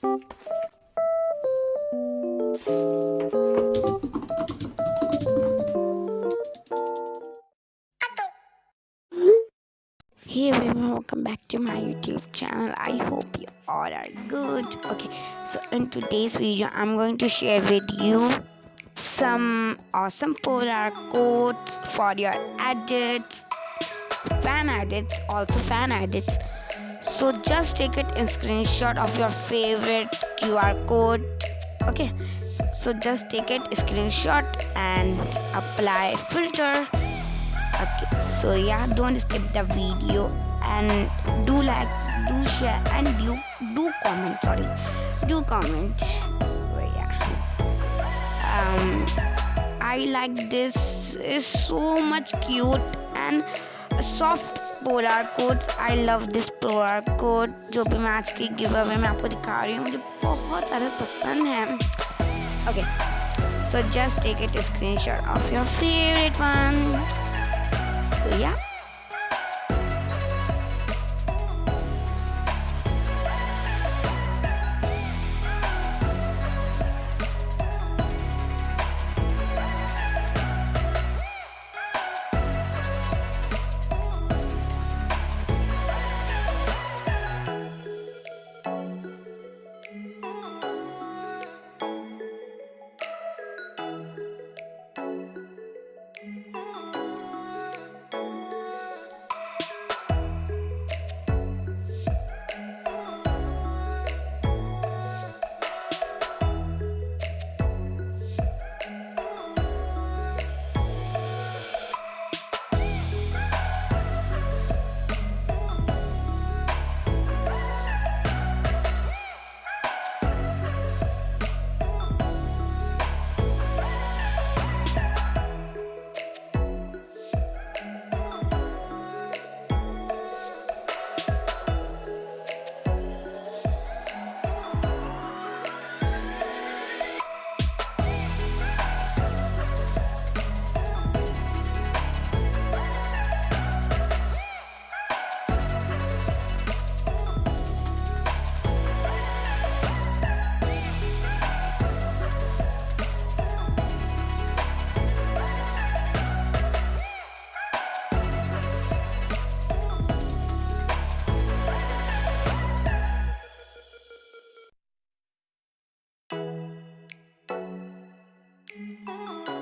Hey everyone, welcome back to my YouTube channel. I hope you all are good. Okay, so in today's video, I'm going to share with you some awesome polar quotes for your edits, fan edits. So just take it in screenshot of your favorite QR code. Okay, so just take it screenshot and apply filter. Okay, so yeah, don't skip the video and do like, do share, and do comment. Sorry, do comment. So yeah, I like this. Is so much cute and soft polar quotes. I love this polar quote. जो भी मैं आज की give away में आपको दिखा रही हूँ, मुझे बहुत सारे पसंद हैं. Okay, so just take it a screenshot of your favorite one. So yeah.